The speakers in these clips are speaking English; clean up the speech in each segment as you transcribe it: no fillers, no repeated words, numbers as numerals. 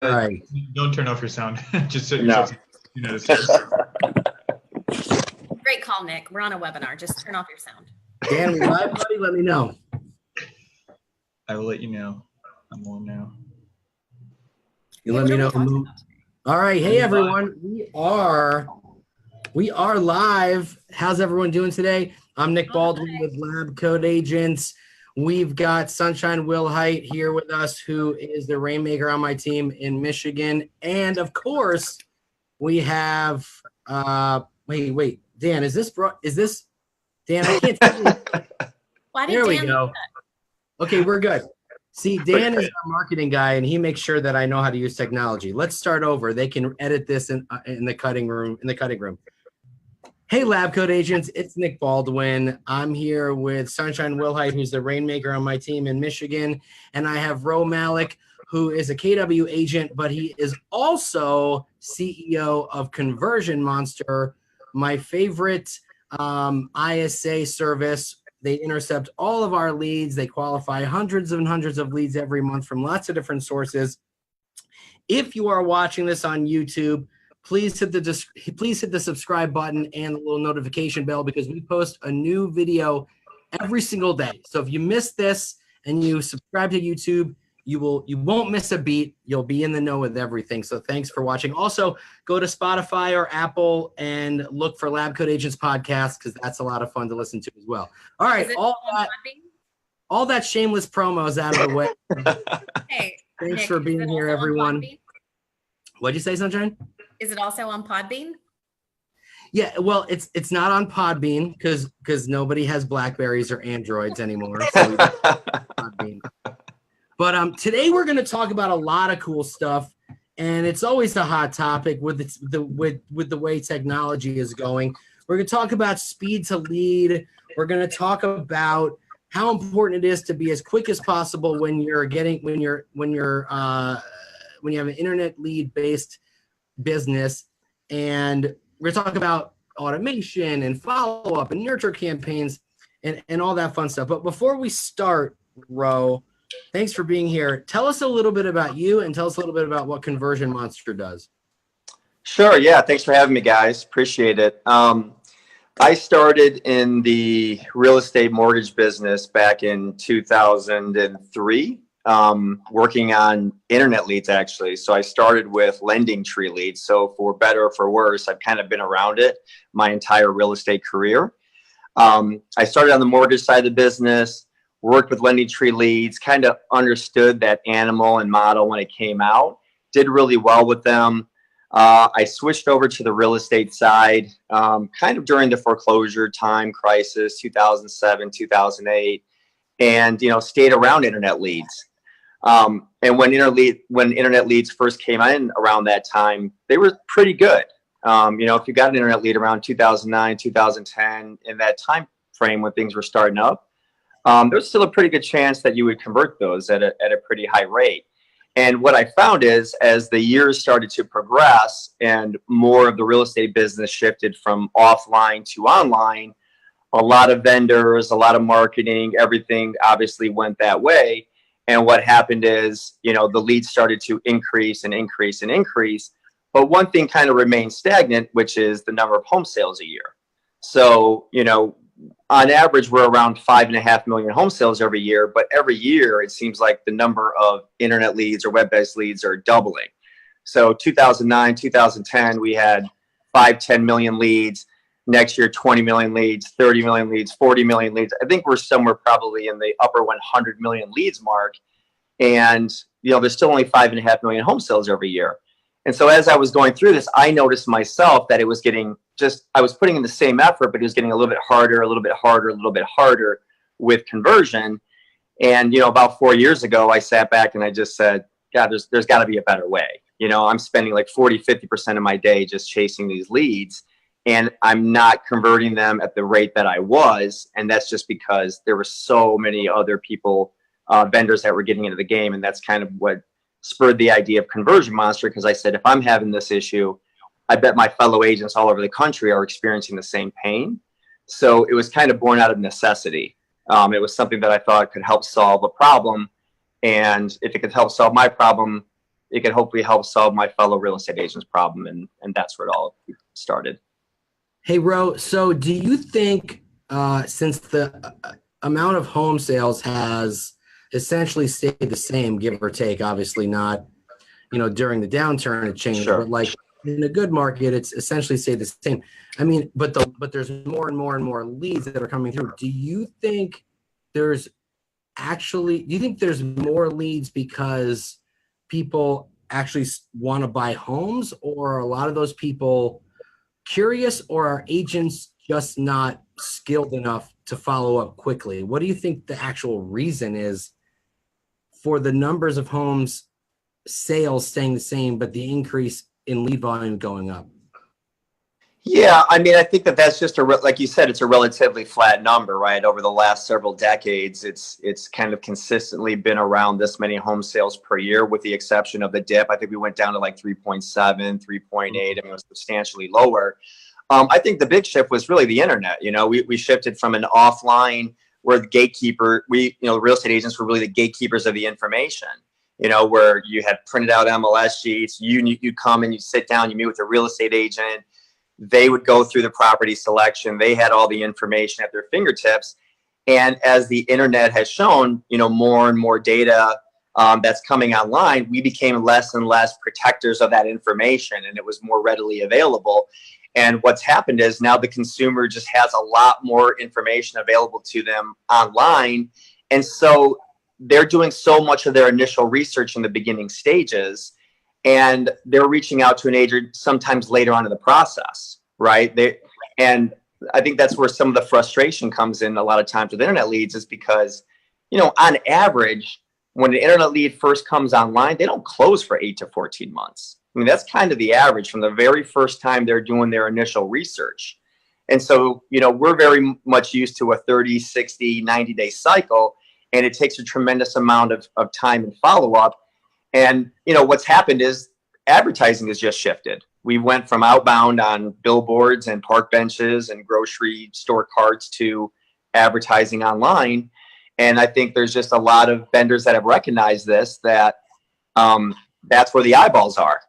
All right. Don't turn off your sound. Just so No. you know this. Great call, Nick. We're on a webinar. Just turn off your sound. Dan, we live, buddy? Let me know. I will let you know. I'm on now. You let me know. All right. Hey, everyone. We are live. How's everyone doing today? I'm Nick Baldwin with Labcoat Agents. We've got Sunshine Wilhite here with us, who is the rainmaker on my team in Michigan. And of course, we have wait, Dan, is this Dan? I can't tell you. There we go. Okay, we're good. See, Dan is our marketing guy, and he makes sure that I know how to use technology. Let's start over. They can edit this in the cutting room. Hey, Labcoat Agents, it's Nick Baldwin. I'm here with Sunshine Wilhite, who's the rainmaker on my team in Michigan, and I have Malik, who is a KW agent, but he is also CEO of Conversion Monster, my favorite ISA service. They intercept all of our leads. They qualify hundreds and hundreds of leads every month from lots of different sources. If you are watching this on YouTube, please hit the subscribe button and the little notification bell, because we post a new video every single day. So if you miss this and you subscribe to YouTube, you won't miss a beat. You'll be in the know with everything. So thanks for watching. Also, go to Spotify or Apple and look for Labcoat Agents podcast, because that's a lot of fun to listen to as well. All right, all that shameless promo is out of the way. Hey, thanks Nick, for being here, everyone. What'd you say, Sunshine? Is it also on Podbean? Yeah, well, it's not on Podbean because nobody has Blackberries or Androids anymore. So Podbean. But today we're going to talk about a lot of cool stuff, and it's always a hot topic with the way technology is going. We're going to talk about speed to lead. We're going to talk about how important it is to be as quick as possible when you have an internet lead based business. And we're talking about automation and follow-up and nurture campaigns and all that fun stuff. But before we start, Ro, thanks for being here. Tell us a little bit about you and tell us a little bit about what Conversion Monster does. Sure. Yeah. Thanks for having me, guys. Appreciate it. I started in the real estate mortgage business back in 2003. Working on internet leads, actually. So I started with lending tree leads. So for better or for worse, I've kind of been around it my entire real estate career. I started on the mortgage side of the business, worked with lending tree leads, kind of understood that animal and model when it came out, did really well with them. I switched over to the real estate side, kind of during the foreclosure time crisis, 2007, 2008, and, stayed around internet leads. And when internet leads first came in around that time, they were pretty good. If you got an internet lead around 2009, 2010, in that time frame when things were starting up, there's still a pretty good chance that you would convert those at a pretty high rate. And what I found is, as the years started to progress and more of the real estate business shifted from offline to online, a lot of vendors, a lot of marketing, everything obviously went that way. And what happened is, the leads started to increase and increase and increase. But one thing kind of remained stagnant, which is the number of home sales a year. So, on average, we're around 5.5 million home sales every year. But every year, it seems like the number of internet leads or web-based leads are doubling. So 2009, 2010, we had 5-10 million leads. Next year, 20 million leads, 30 million leads, 40 million leads. I think we're somewhere probably in the upper 100 million leads mark. And, there's still only 5.5 million home sales every year. And so as I was going through this, I noticed myself that it was I was putting in the same effort, but it was getting a little bit harder, a little bit harder, a little bit harder with conversion. And, about 4 years ago, I sat back and I just said, God, there's got to be a better way. I'm spending like 40-50% of my day just chasing these leads, and I'm not converting them at the rate that I was. And that's just because there were so many other people, vendors that were getting into the game. And that's kind of what spurred the idea of Conversion Monster, because I said, if I'm having this issue, I bet my fellow agents all over the country are experiencing the same pain. So it was kind of born out of necessity. It was something that I thought could help solve a problem. And if it could help solve my problem, it could hopefully help solve my fellow real estate agents problem. And that's where it all started. Hey, Ro, so do you think since the amount of home sales has essentially stayed the same, give or take, obviously not, during the downturn it changed, Sure. but like in a good market, it's essentially stayed the same. I mean, but there's more and more and more leads that are coming through. Do you think there's more leads because people actually want to buy homes, or are a lot of those people curious, or are agents just not skilled enough to follow up quickly? What do you think the actual reason is for the numbers of homes sales staying the same, but the increase in lead volume going up? Yeah, I mean, I think that's just like you said, it's a relatively flat number, right? Over the last several decades, it's kind of consistently been around this many home sales per year, with the exception of the dip. I think we went down to like 3.7, 3.8. I mean, it was substantially lower. I think the big shift was really the internet. We shifted from an offline where the gatekeeper, real estate agents were really the gatekeepers of the information. Where you had printed out MLS sheets, you come and you sit down, you meet with a real estate agent. They would go through the property selection. They had all the information at their fingertips. And as the internet has shown, more and more data that's coming online, we became less and less protectors of that information, and it was more readily available. And what's happened is now the consumer just has a lot more information available to them online. And so they're doing so much of their initial research in the beginning stages, and they're reaching out to an agent sometimes later on in the process, right? And I think that's where some of the frustration comes in a lot of times with internet leads, is because, on average, when an internet lead first comes online, they don't close for 8 to 14 months. I mean, that's kind of the average from the very first time they're doing their initial research. And so, we're very much used to a 30, 60, 90-day cycle, and it takes a tremendous amount of time and follow-up. And, what's happened is advertising has just shifted. We went from outbound on billboards and park benches and grocery store carts to advertising online. And I think there's just a lot of vendors that have recognized this, that that's where the eyeballs are.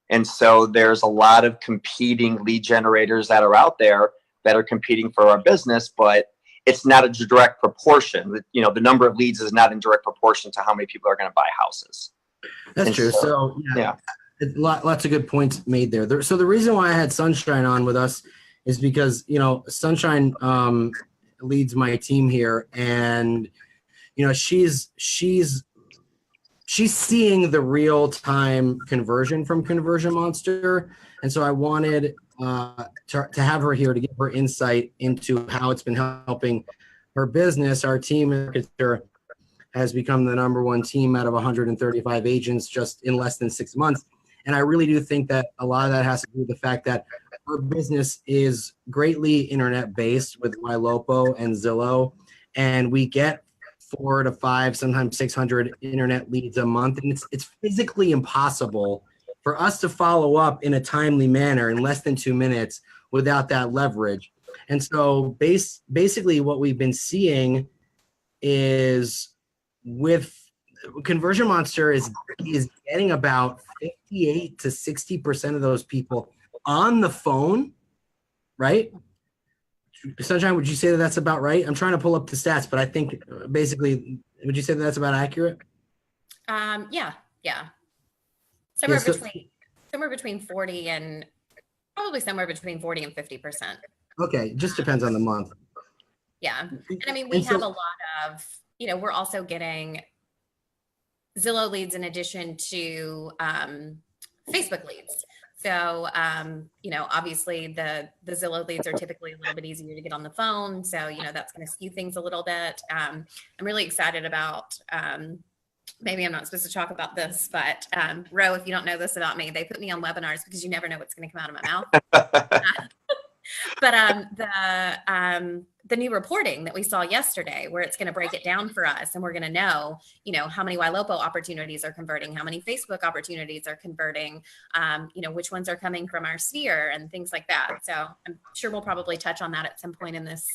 And so there's a lot of competing lead generators that are out there that are competing for our business, but it's not a direct proportion. The number of leads is not in direct proportion to how many people are going to buy houses. That's true. So yeah. Lots of good points made there. So the reason why I had Sunshine on with us is because, Sunshine leads my team here, and, she's seeing the real time conversion from Conversion Monster. And so I wanted to have her here to give her insight into how it's been helping her business. Our team has become the #1 team out of 135 agents just in less than 6 months. And I really do think that a lot of that has to do with the fact that our business is greatly internet based with Ylopo and Zillow, and we get 4 to 5, sometimes 600 internet leads a month, and it's physically impossible for us to follow up in a timely manner in less than 2 minutes without that leverage. And so basically what we've been seeing is with Conversion Monster is getting about 58 to 60% of those people on the phone, right? Sunshine, would you say that that's about right? I'm trying to pull up the stats, but I think basically, would you say that that's about accurate? Yeah. Somewhere between 40 and probably somewhere between 40 and 50%. Okay, just depends on the month. Yeah, and I mean, we have a lot of, we're also getting Zillow leads in addition to Facebook leads. So, obviously the Zillow leads are typically a little bit easier to get on the phone. So, that's going to skew things a little bit. I'm really excited about, maybe I'm not supposed to talk about this, but Ro, if you don't know this about me, they put me on webinars because you never know what's going to come out of my mouth. But the new reporting that we saw yesterday, where it's going to break it down for us, and we're going to know, how many Ylopo opportunities are converting, how many Facebook opportunities are converting, which ones are coming from our sphere and things like that. So I'm sure we'll probably touch on that at some point in this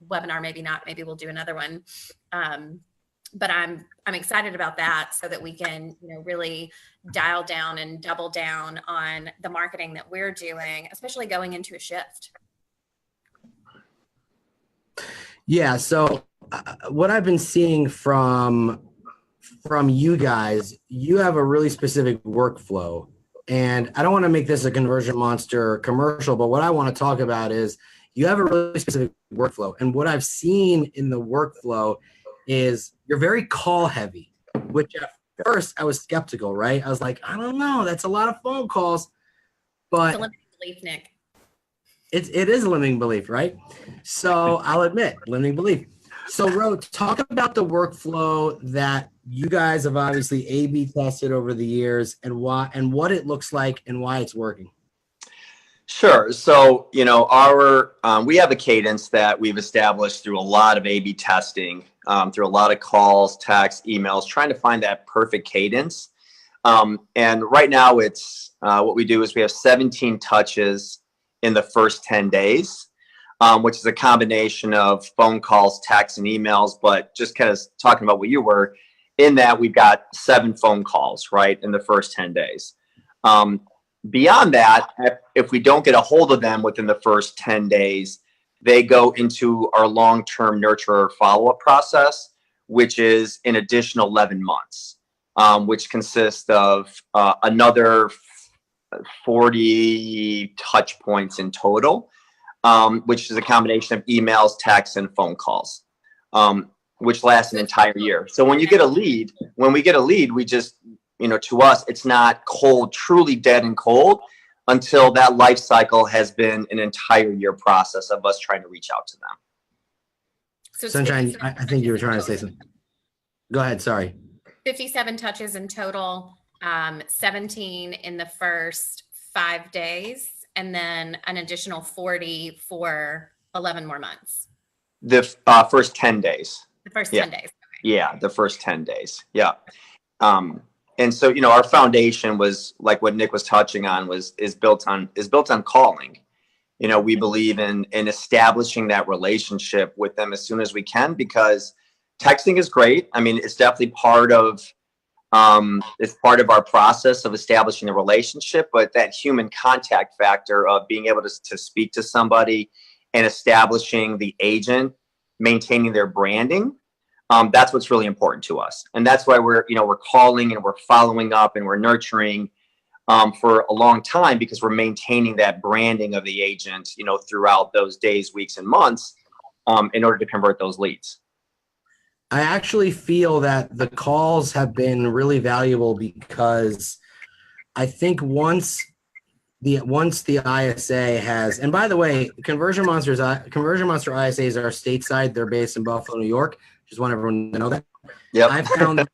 webinar. Maybe not. Maybe we'll do another one. but I'm excited about that so that we can, really dial down and double down on the marketing that we're doing, especially going into a shift. Yeah. So what I've been seeing from you guys, you have a really specific workflow, and I don't want to make this a Conversion Monster commercial, but what I want to talk about is you have a really specific workflow. And what I've seen in the workflow is you're very call heavy, which at first I was skeptical, right? I was like, I don't know, that's a lot of phone calls, but it's a limiting belief, Nick. It is a limiting belief, right? So I'll admit, limiting belief. So Ro, talk about the workflow that you guys have obviously A/B tested over the years, and why, and what it looks like and why it's working. Sure. So, we have a cadence that we've established through a lot of A/B testing, through a lot of calls, texts, emails, trying to find that perfect cadence. And right now it's, what we do is we have 17 touches in the first 10 days, which is a combination of phone calls, texts, and emails. But just kind of talking about what you were in that, we've got 7 phone calls, right, in the first 10 days. Beyond that, if we don't get a hold of them within the first 10 days, they go into our long-term nurture follow-up process, which is an additional 11 months, which consists of another 40 touch points in total, which is a combination of emails, texts, and phone calls, which lasts an entire year. So when we get a lead, we just, to us, it's not cold, truly dead and cold, until that life cycle has been an entire year process of us trying to reach out to them. So Sunshine, I think you were trying to say something. Go ahead. Sorry. 57 touches in total, 17 in the first 5 days, and then an additional 40 for 11 more months. The first 10 days. The first 10 days. Okay. Yeah, the first 10 days. Yeah. And so, our foundation was, like what Nick was touching on, is built on calling. We believe in establishing that relationship with them as soon as we can, because texting is great. I mean, it's definitely part of our process of establishing a relationship, but that human contact factor of being able to speak to somebody and establishing the agent, maintaining their branding, that's what's really important to us. And that's why we're calling and we're following up and we're nurturing for a long time, because we're maintaining that branding of the agent, throughout those days, weeks, and months, in order to convert those leads. I actually feel that the calls have been really valuable, because I think once the ISA has, and by the way, Conversion Monster ISAs are stateside. They're based in Buffalo, New York. Just want everyone to know that. Yeah. I've found,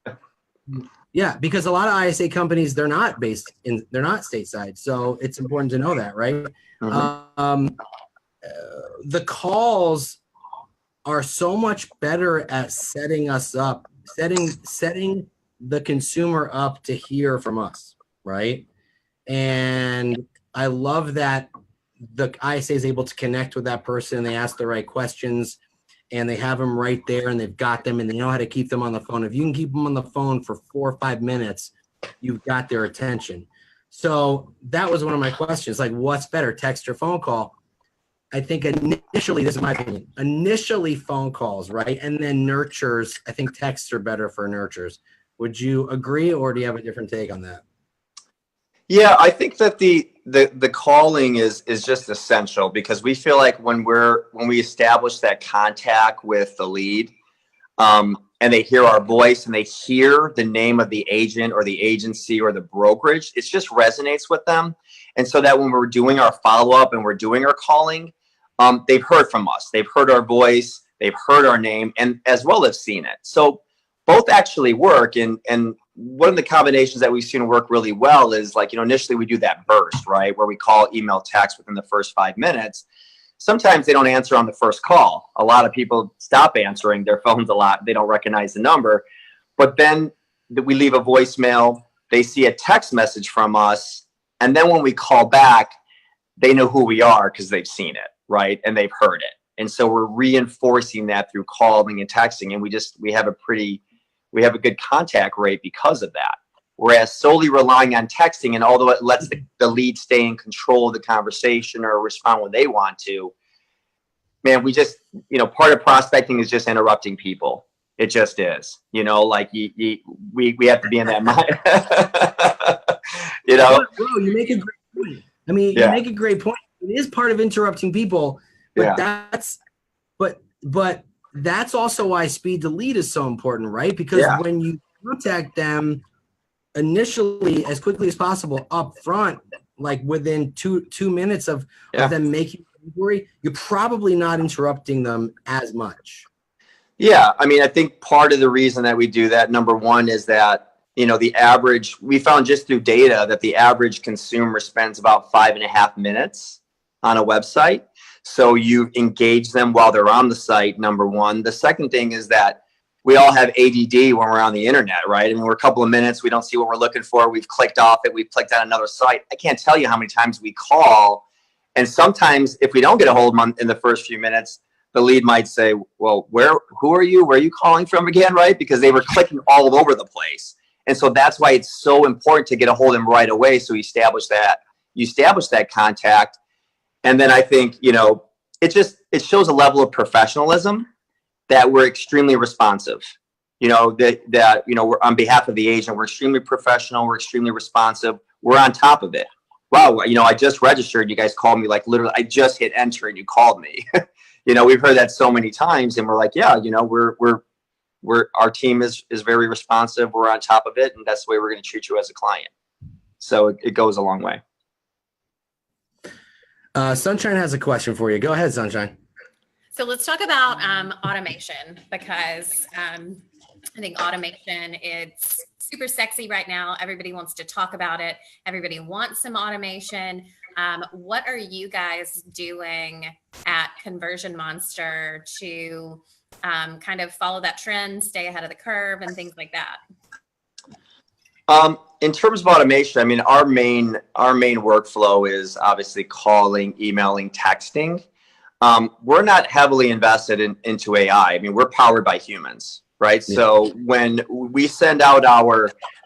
yeah, because a lot of ISA companies, they're not stateside. So it's important to know that, right? Mm-hmm. The calls are so much better at setting us up, setting the consumer up to hear from us, right? And I love that the ISA is able to connect with that person, and they ask the right questions, and they have them right there, and they've got them, and they know how to keep them on the phone. If you can keep them on the phone for 4 or 5 minutes, you've got their attention. So that was one of my questions, like, what's better, text or phone call? I think initially, this is my opinion, initially phone calls, right? And then nurtures, I think texts are better for nurtures. Would you agree, or do you have a different take on that? Yeah, I think that the calling is just essential, because we feel like when we establish that contact with the lead, and they hear our voice and they hear the name of the agent or the agency or the brokerage, it just resonates with them. And so that when we're doing our follow-up and we're doing our calling, they've heard from us, they've heard our voice, they've heard our name, and as well as seen it. So both actually work. And one of the combinations that we've seen work really well is, like, initially we do that burst, right, where we call, email, text within the first 5 minutes. Sometimes they don't answer on the first call. A lot of people stop answering their phones a lot. They don't recognize the number. But then we leave a voicemail. They see a text message from us. And then when we call back, they know who we are because they've seen it, right? And they've heard it. And so we're reinforcing that through calling and texting. And we have a pretty We have a good contact rate because of that. Whereas solely relying on texting, and although it lets the lead stay in control of the conversation or respond when they want to, man, we just, part of prospecting is just interrupting people. It just is, like we have to be in that mind. Bro, you make a great point. I mean, you make a great point. It is part of interrupting people, but but that's also why speed to lead is so important, right? Because when you contact them initially as quickly as possible up front, like within two minutes of them making an inquiry, you're probably not interrupting them as much. Yeah, I mean, I think part of the reason that we do that, number one, is that the average, we found just through data that the average consumer spends about 5.5 minutes on a website. So you engage them while they're on the site, number one. The second thing is that we all have ADD when we're on the internet, right? I mean, we're a couple of minutes, we don't see what we're looking for. We've clicked off it. We've clicked on another site. I can't tell you how many times we call. And sometimes if we don't get a hold of them in the first few minutes, the lead might say, well, who are you? Where are you calling from again, right? Because they were clicking all over the place. And so that's why it's so important to get a hold of them right away. So you establish that contact. And then I think, it shows a level of professionalism that we're extremely responsive, we're on behalf of the agent, we're extremely professional. We're extremely responsive. We're on top of it. Wow. I just registered. You guys called me, like literally, I just hit enter and you called me. We've heard that so many times, and we're like, our team is very responsive. We're on top of it, and that's the way we're going to treat you as a client. So it goes a long way. Sunshine has a question for you. Go ahead, Sunshine. So let's talk about automation, because I think automation, it's super sexy right now. Everybody wants to talk about it. Everybody wants some automation. What are you guys doing at Conversion Monster to kind of follow that trend, stay ahead of the curve, and things like that? In terms of automation, I mean, our main workflow is obviously calling, emailing, texting. We're not heavily invested into AI. I mean, we're powered by humans, right? Yeah. So when we send out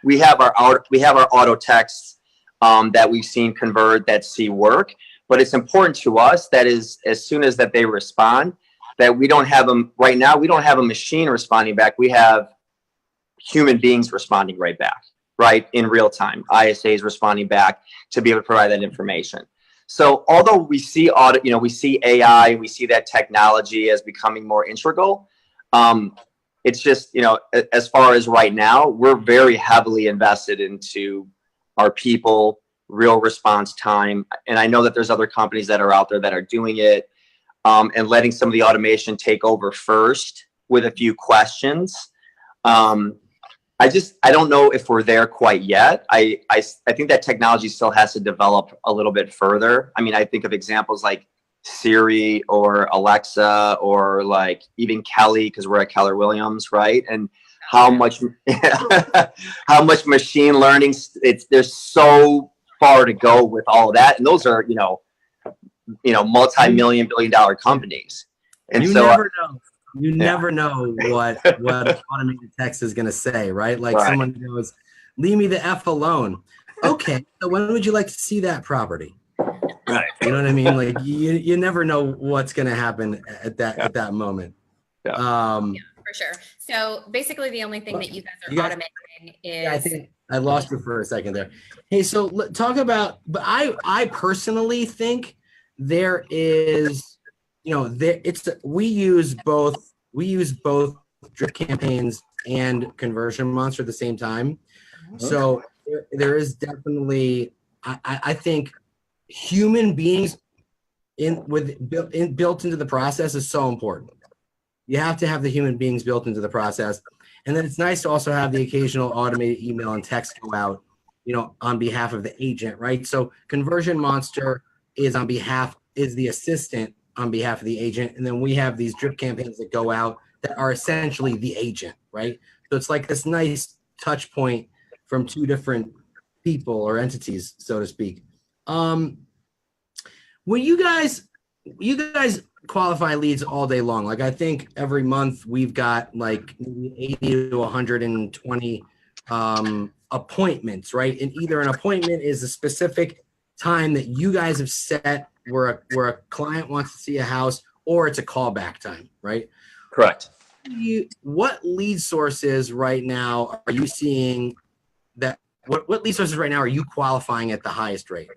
we have our auto texts that we've seen convert, that see work, but it's important to us that is, as soon as that they respond, that we don't have them right now. We don't have a machine responding back. We have human beings responding right back, right, in real time. ISAs responding back to be able to provide that information. So although we see we see AI, we see that technology as becoming more integral, it's just, as far as right now, we're very heavily invested into our people, real response time. And I know that there's other companies that are out there that are doing it, and letting some of the automation take over first with a few questions. I don't know if we're there quite yet. I think that technology still has to develop a little bit further. I mean, I think of examples like Siri or Alexa, or like even Kelly, because we're at Keller Williams, right? And how much machine learning, there's so far to go with all of that. And those are, multi-million, billion-dollar companies. And you never know. You never know what automated text is going to say, right? Like someone goes, leave me the F alone. Okay, so when would you like to see that property? Right. You know what I mean? Like you never know what's going to happen at that moment. Yeah. For sure. So basically the only thing that you guys are automating is... Yeah, I think I lost you for a second there. Hey, so talk about, but I personally think there is, we use both drip campaigns and Conversion Monster at the same time. Okay. So there is definitely, I think human beings built into the process is so important. You have to have the human beings built into the process. And then it's nice to also have the occasional automated email and text go out, on behalf of the agent, right? So Conversion Monster is the assistant on behalf of the agent. And then we have these drip campaigns that go out that are essentially the agent, right? So it's like this nice touch point from two different people or entities, so to speak. When you guys qualify leads all day long. Like I think every month we've got like 80 to 120 appointments, right? And either an appointment is a specific time that you guys have set where a client wants to see a house, or it's a callback time, right? Correct. What lead sources right now are you seeing that? What lead sources right now are you qualifying at the highest rate?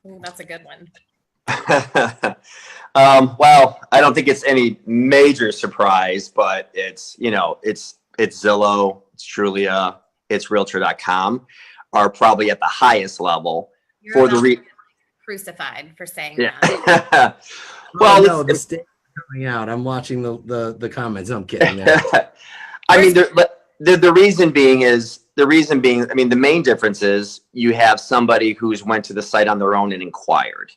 Ooh, that's a good one. Well, I don't think it's any major surprise, but it's Zillow, it's Trulia, it's Realtor.com are probably at the highest level. You're for about the to get crucified for saying yeah. that. Well, no, the state coming out. I'm watching the comments. No, I'm kidding. I mean, the reason being, I mean, the main difference is you have somebody who's went to the site on their own and inquired,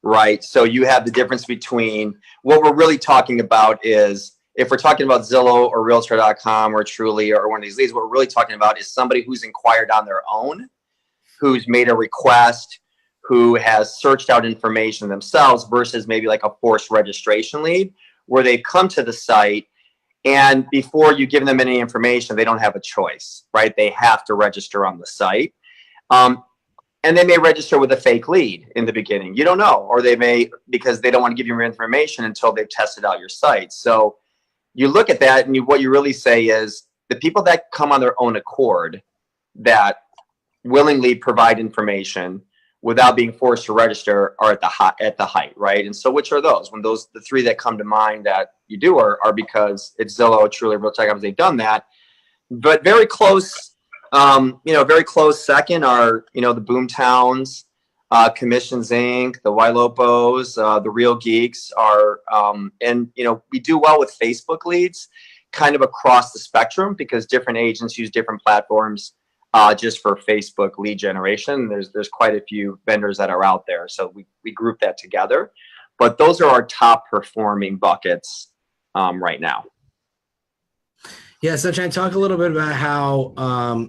right? So you have the difference between what we're really talking about is, if we're talking about Zillow or Realtor.com or Trulia or one of these leads, what we're really talking about is somebody who's inquired on their own, who's made a request, who has searched out information themselves, versus maybe like a forced registration lead where they've come to the site and before you give them any information, they don't have a choice, right? They have to register on the site. And they may register with a fake lead in the beginning. You don't know, or they may, because they don't want to give you more information until they've tested out your site. So you look at that and what you really say is the people that come on their own accord, that willingly provide information without being forced to register, are at the height, right? And so which are those? When the three that come to mind that you do are because it's Zillow, Trulia, Realtor.com, they've done that. But very close, very close second are, the Boomtowns, Commissions Inc., the Wilopos, the Real Geeks are, and we do well with Facebook leads kind of across the spectrum because different agents use different platforms just for Facebook lead generation. There's quite a few vendors that are out there. So we group that together. But those are our top performing buckets right now. Yeah, Sunshine, talk a little bit about how,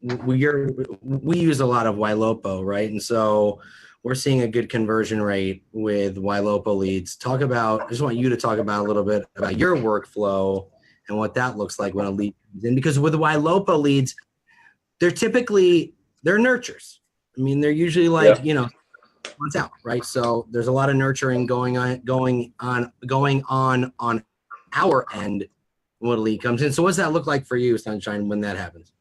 we use a lot of Wilopo, right? And so we're seeing a good conversion rate with Wilopo leads. I just want you to talk about a little bit about your workflow and what that looks like when a lead comes in. Because with the Wilopo leads, they're nurtures. I mean, they're usually like, months out, right? So there's a lot of nurturing going on our end when a lead comes in. So what's that look like for you, Sunshine, when that happens?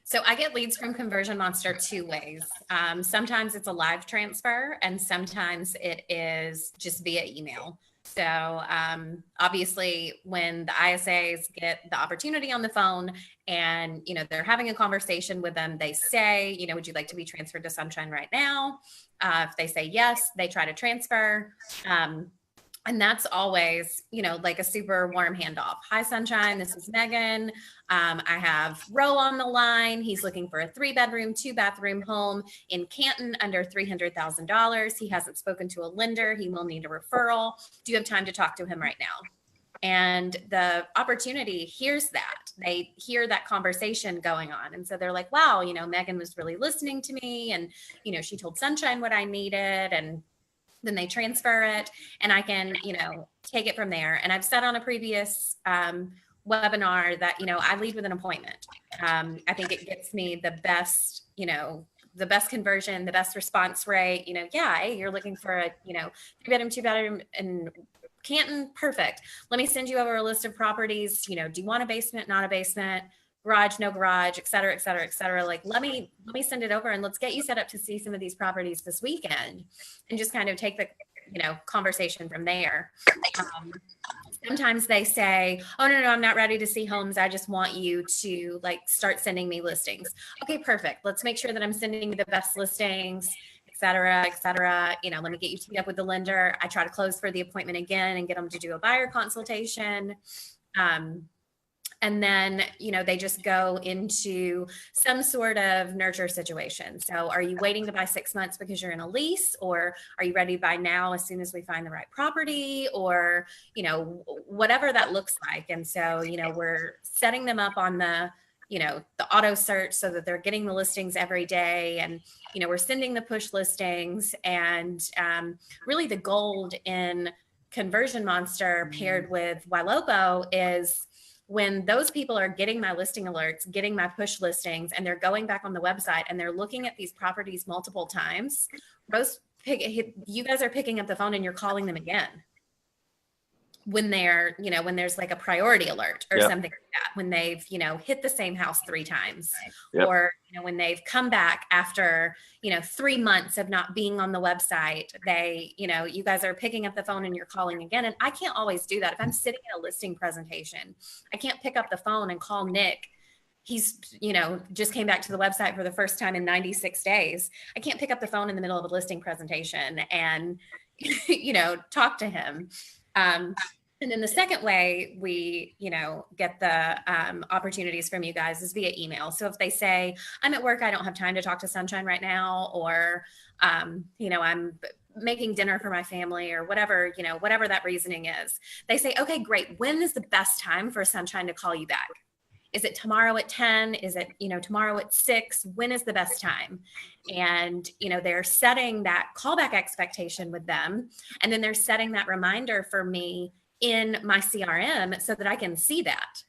So I get leads from Conversion Monster two ways. Sometimes it's a live transfer and sometimes it is just via email. So obviously when the ISAs get the opportunity on the phone and, they're having a conversation with them, they say, would you like to be transferred to Sunshine right now? If they say yes, they try to transfer. And that's always, like a super warm handoff. Hi, Sunshine. This is Megan. I have Ro on the line. He's looking for a 3-bedroom, 2-bathroom home in Canton under $300,000. He hasn't spoken to a lender. He will need a referral. Do you have time to talk to him right now? And the opportunity hears that. They hear that conversation going on. And so they're like, wow, Megan was really listening to me. And, she told Sunshine what I needed. And then they transfer it and I can, take it from there. And I've said on a previous webinar that, I lead with an appointment. I think it gets me the best, the best conversion, the best response rate, hey, you're looking for a, 3-bedroom, 2-bedroom in Canton. Perfect. Let me send you over a list of properties. Do you want a basement, not a basement? Garage, no garage, et cetera, et cetera, et cetera. Like, let me send it over and let's get you set up to see some of these properties this weekend and just kind of take the, conversation from there. Sometimes they say, oh, no, I'm not ready to see homes. I just want you to start sending me listings. Okay, perfect. Let's make sure that I'm sending you the best listings, et cetera, et cetera. Let me get you teed up with the lender. I try to close for the appointment again and get them to do a buyer consultation. And then, they just go into some sort of nurture situation. So are you waiting to buy 6 months because you're in a lease, or are you ready to buy now as soon as we find the right property, or, whatever that looks like. And so, we're setting them up on the auto search so that they're getting the listings every day. And, we're sending the push listings and really the gold in conversion monster paired with Ylopo is when those people are getting my listing alerts, getting my push listings, and they're going back on the website and they're looking at these properties multiple times, you guys are picking up the phone and you're calling them again when they're, when there's like a priority alert or something like that, when they've, hit the same house 3 times, or, when they've come back after, 3 months of not being on the website, you guys are picking up the phone and you're calling again. And I can't always do that. If I'm sitting in a listing presentation, I can't pick up the phone and call Nick. He's, just came back to the website for the first time in 96 days. I can't pick up the phone in the middle of a listing presentation and, talk to him. And then the second way we, get the opportunities from you guys is via email. So if they say, I'm at work, I don't have time to talk to Sunshine right now, or, I'm making dinner for my family, or whatever, whatever that reasoning is, they say, okay, great. When is the best time for Sunshine to call you back? Is it tomorrow at 10? Is it, tomorrow at 6? When is the best time? And, they're setting that callback expectation with them. And then they're setting that reminder for me in my CRM so that I can see that.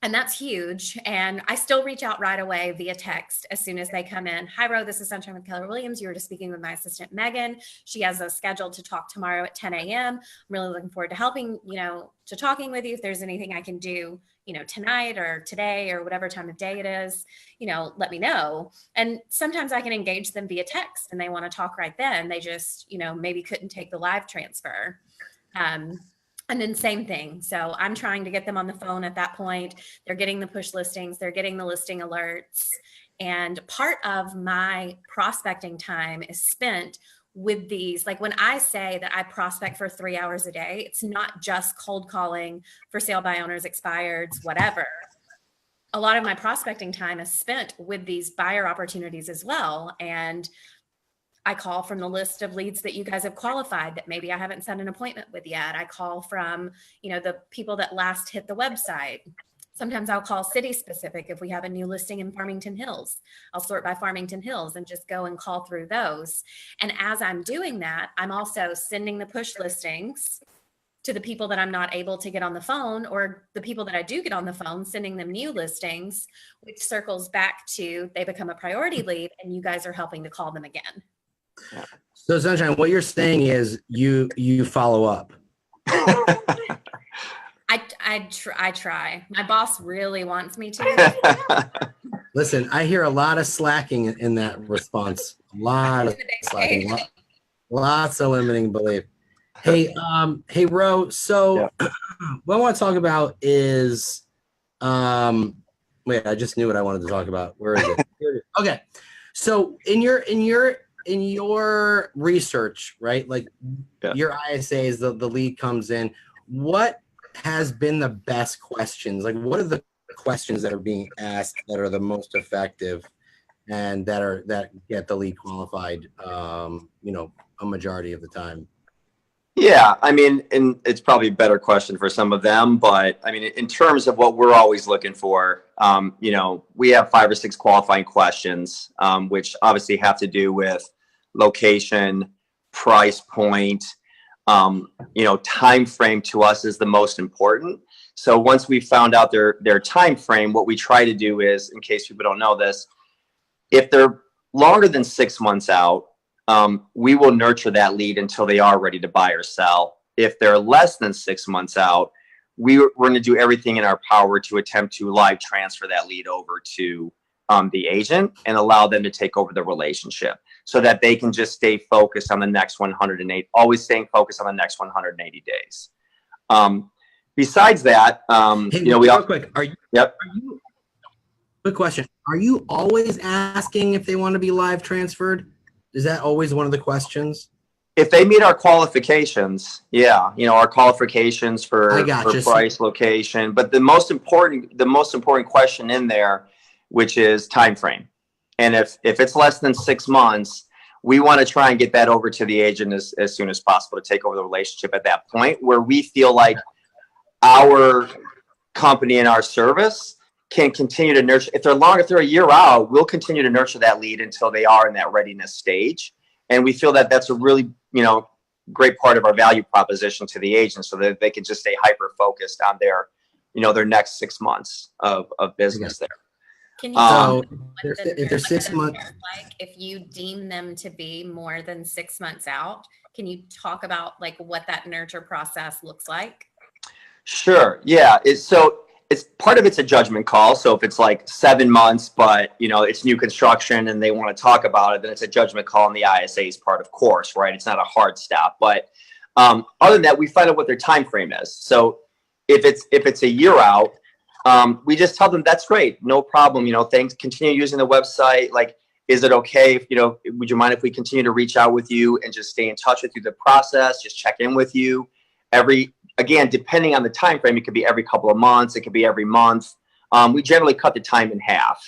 And that's huge. And I still reach out right away via text as soon as they come in. Hi, Ro, this is Sunshine with Keller Williams. You were just speaking with my assistant, Megan. She has us scheduled to talk tomorrow at 10 a.m. I'm really looking forward to helping, to talking with you. If there's anything I can do, tonight or today or whatever time of day it is, let me know. And sometimes I can engage them via text and they want to talk right then. They just, maybe couldn't take the live transfer. And then same thing. So I'm trying to get them on the phone at that point. They're getting the push listings, they're getting the listing alerts. And part of my prospecting time is spent with these. Like when I say that I prospect for 3 hours a day, it's not just cold calling, for sale by owners, expireds, whatever. A lot of my prospecting time is spent with these buyer opportunities as well. And I call from the list of leads that you guys have qualified that maybe I haven't set an appointment with yet. I call from, the people that last hit the website. Sometimes I'll call city specific. If we have a new listing in Farmington Hills, I'll sort by Farmington Hills and just go and call through those. And as I'm doing that, I'm also sending the push listings to the people that I'm not able to get on the phone, or the people that I do get on the phone, sending them new listings, which circles back to they become a priority lead and you guys are helping to call them again. So Sunshine, what you're saying is you follow up. I try. My boss really wants me to. Listen, I hear a lot of slacking in that response. A lot of slacking. Lots of limiting belief. Hey, Ro. So what I want to talk about is, wait, I just knew what I wanted to talk about. Where is it? Here it is. Okay. So in your research, right? Like your ISAs, the lead comes in. What has been the best questions? Like, what are the questions that are being asked that are the most effective and that get the lead qualified? A majority of the time. Yeah, I mean, and it's probably a better question for some of them, but I mean, in terms of what we're always looking for, we have 5 or 6 qualifying questions, which obviously have to do with location, price point, time frame to us is the most important. So once we found out their time frame, what we try to do is, in case people don't know this, if they're longer than 6 months out, we will nurture that lead until they are ready to buy or sell. If they're less than 6 months out, we're going to do everything in our power to attempt to live transfer that lead over to the agent and allow them to take over the relationship so that they can just stay focused on the next 108, always staying focused on the next 180 days. Besides that, real quick, Yep. Quick question. Are you always asking if they want to be live transferred? Is that always one of the questions? If they meet our qualifications, our qualifications for price, location, but the most important question in there, which is time frame. And if it's less than 6 months, we want to try and get that over to the agent as soon as possible to take over the relationship at that point where we feel like our company and our service can continue to nurture. If they're a year out, we'll continue to nurture that lead until they are in that readiness stage. And we feel that that's a really, great part of our value proposition to the agent so that they can just stay hyper focused on their, their next 6 months of business there. Can you So what the if there's 6 months, like if you deem them to be more than 6 months out, can you talk about like what that nurture process looks like? Sure. Yeah. It's part of it's a judgment call. So if it's like 7 months, but it's new construction and they want to talk about it, then it's a judgment call on the ISA's part, of course, right? It's not a hard stop. But other than that, we find out what their time frame is. So if it's a year out, we just tell them that's great, no problem. Thanks. Continue using the website. Like, is it okay if would you mind if we continue to reach out with you and just stay in touch with you the process, just check in with you again, depending on the time frame, it could be every couple of months, it could be every month. We generally cut the time in half,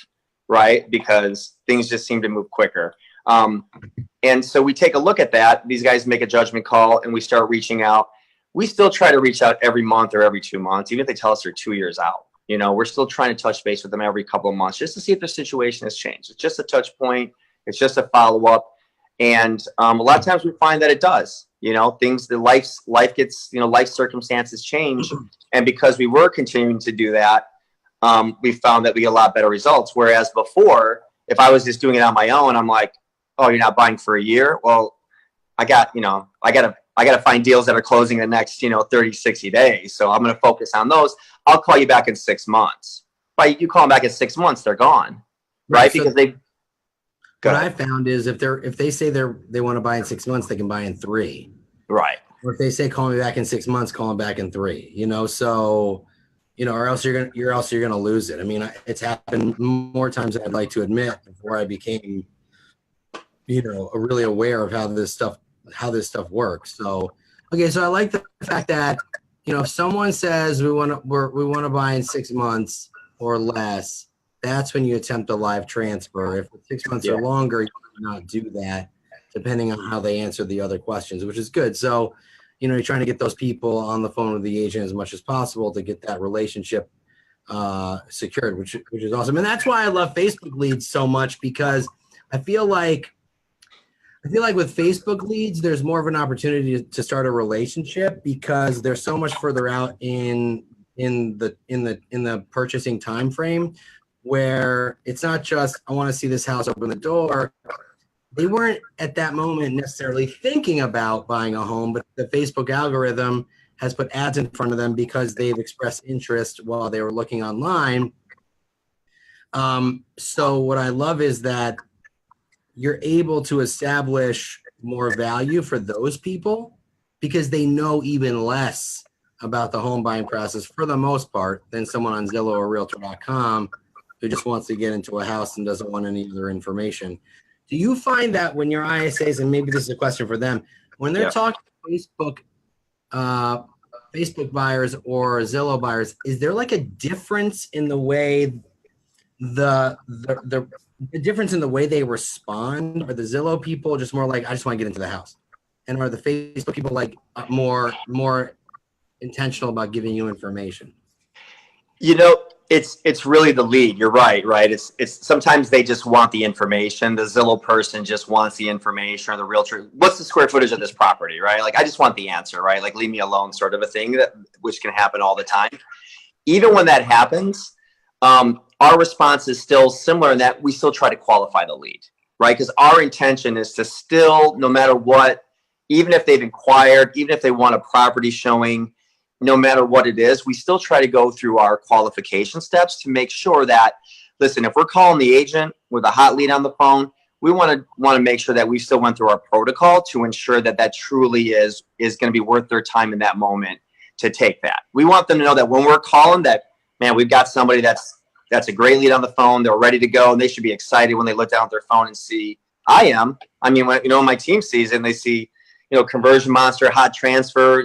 right? Because things just seem to move quicker. And so we take a look at that. These guys make a judgment call and we start reaching out. We still try to reach out every month or every 2 months, even if they tell us they're 2 years out. We're still trying to touch base with them every couple of months just to see if their situation has changed. It's just a touch point. It's just a follow-up. And a lot of times we find that it does. Life gets, life circumstances change. And because we were continuing to do that, we found that we get a lot better results. Whereas before, if I was just doing it on my own, I'm like, oh, you're not buying for a year? Well, I got to find deals that are closing the next, 30, 60 days. So I'm going to focus on those. I'll call you back in 6 months. Right? You call them back in 6 months, they're gone. Right? So because what I found is if they say they want to buy in 6 months, they can buy in 3. Right. Or if they say call me back in 6 months, call them back in 3. So or else you're gonna lose it. I mean, it's happened more times than I'd like to admit before I became, really aware of how this stuff works. So okay, so I like the fact that if someone says we want to buy in 6 months or less, that's when you attempt a live transfer. If it's 6 months or longer, you cannot do that, depending on how they answer the other questions, which is good. So, you're trying to get those people on the phone with the agent as much as possible to get that relationship secured, which is awesome. And that's why I love Facebook leads so much, because I feel like with Facebook leads, there's more of an opportunity to start a relationship because they're so much further out in the purchasing time frame, where it's not just, I want to see this house, open the door. They weren't at that moment necessarily thinking about buying a home, but the Facebook algorithm has put ads in front of them because they've expressed interest while they were looking online. So what I love is that you're able to establish more value for those people because they know even less about the home buying process for the most part than someone on Zillow or Realtor.com who just wants to get into a house and doesn't want any other information. Do you find that when your ISAs, and maybe this is a question for them, when they're talking to Facebook buyers or Zillow buyers, is there like a difference in the way the difference in the way they respond? Are the Zillow people just more like, I just want to get into the house? And are the Facebook people like more intentional about giving you information? It's really the lead. You're right. It's sometimes they just want the information. The Zillow person just wants the information, or the realtor, what's the square footage of this property, right? Like, I just want the answer, right? Like, leave me alone sort of a thing, which can happen all the time. Even when that happens, our response is still similar in that we still try to qualify the lead, right? Because our intention is to still, no matter what, even if they've inquired, even if they want a property showing, no matter what it is, we still try to go through our qualification steps to make sure that, listen, if we're calling the agent with a hot lead on the phone, we want to make sure that we still went through our protocol to ensure that truly is going to be worth their time in that moment to take that. We want them to know that when we're calling that, man, we've got somebody that's a great lead on the phone. They're ready to go, and they should be excited when they look down at their phone and see. When my team sees it and they see, conversion monster, hot transfer,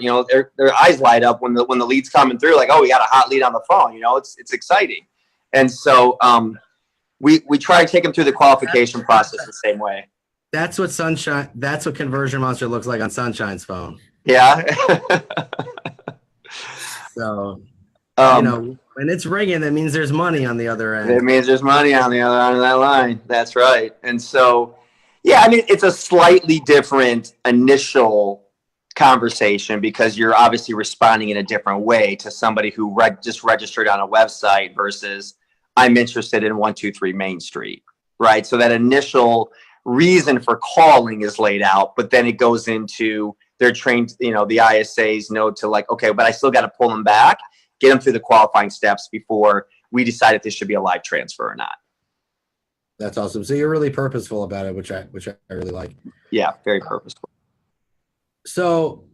their eyes light up when the lead's coming through, like, oh, we got a hot lead on the phone. It's exciting. And so we try to take them through the qualification process the same way. That's what conversion monster looks like on Sunshine's phone. Yeah. So when it's ringing, that means there's money on the other end. It means there's money on the other end of that line. That's right. And so, yeah, it's a slightly different initial conversation because you're obviously responding in a different way to somebody who just registered on a website versus I'm interested in 123 Main Street, right? So that initial reason for calling is laid out, but then it goes into they're trained, the ISAs know to like, okay, but I still got to pull them back, get them through the qualifying steps before we decide if this should be a live transfer or not. That's awesome. So you're really purposeful about it, which I really like. Yeah, very purposeful. So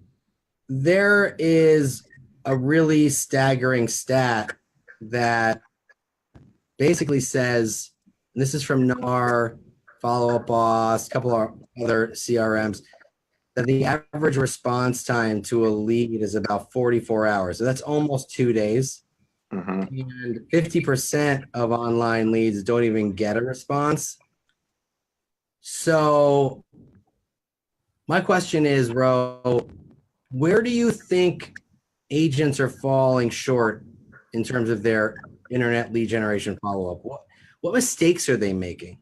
there is a really staggering stat that basically says, and this is from NAR, Follow Up Boss, a couple of other CRMs, that the average response time to a lead is about 44 hours. So that's almost 2 days. Mm-hmm. And 50% of online leads don't even get a response. So my question is, Ro, where do you think agents are falling short in terms of their internet lead generation follow-up? What mistakes are they making?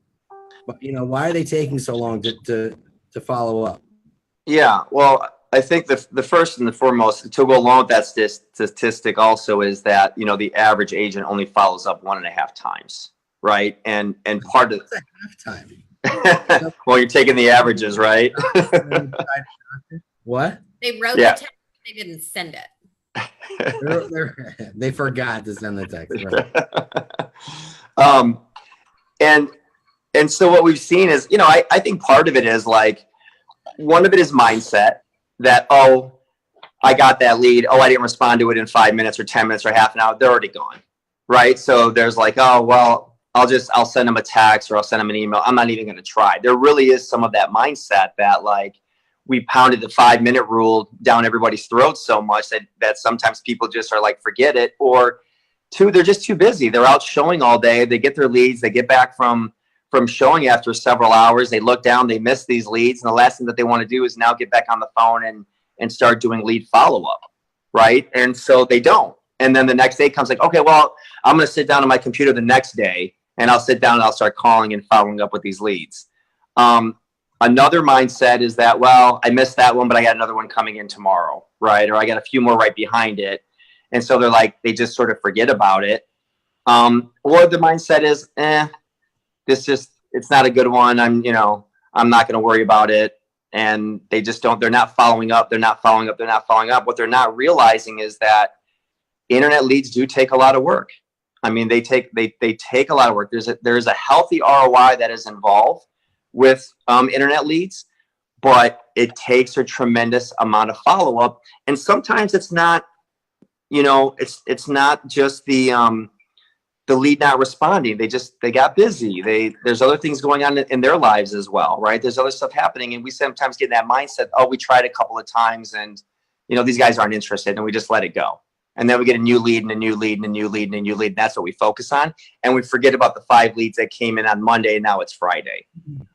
Why are they taking so long to follow up? Yeah, well, I think the first and the foremost to go along with that statistic also is that the average agent only follows up 1.5 times, right? And part of half time. well, you're taking the averages, right? What? They wrote the text, they didn't send it. They forgot to send the text. Right. And so what we've seen is, I think part of it is like, one of it is mindset that, oh, I got that lead. Oh, I didn't respond to it in 5 minutes or 10 minutes or half an hour. They're already gone, right? So there's like, oh, well, I'll send them a text or I'll send them an email. I'm not even going to try. There really is some of that mindset that like we pounded the 5-minute rule down everybody's throats so much that sometimes people just are like, forget it. Or two, they're just too busy. They're out showing all day. They get their leads. They get back from showing after several hours. They look down, they miss these leads. And the last thing that they want to do is now get back on the phone and start doing lead follow-up, right? And so they don't. And then the next day comes like, okay, well, I'm going to sit down on my computer the next day and I'll sit down and I'll start calling and following up with these leads. Another mindset is that, well, I missed that one, but I got another one coming in tomorrow, right? Or I got a few more right behind it. And so they're like, they just sort of forget about it. Or the mindset is, it's not a good one. I'm not going to worry about it. And they just they're not following up. They're not following up. They're not following up. What they're not realizing is that internet leads do take a lot of work. I mean, they take a lot of work. There's a healthy ROI that is involved with internet leads, but it takes a tremendous amount of follow-up. And sometimes it's not, it's not just the lead not responding. They got busy. There's other things going on in their lives as well, right? There's other stuff happening. And we sometimes get in that mindset, oh, we tried a couple of times and, these guys aren't interested, and we just let it go. And then we get a new lead and a new lead and a new lead and a new lead. And that's what we focus on. And we forget about the 5 leads that came in on Monday and now it's Friday,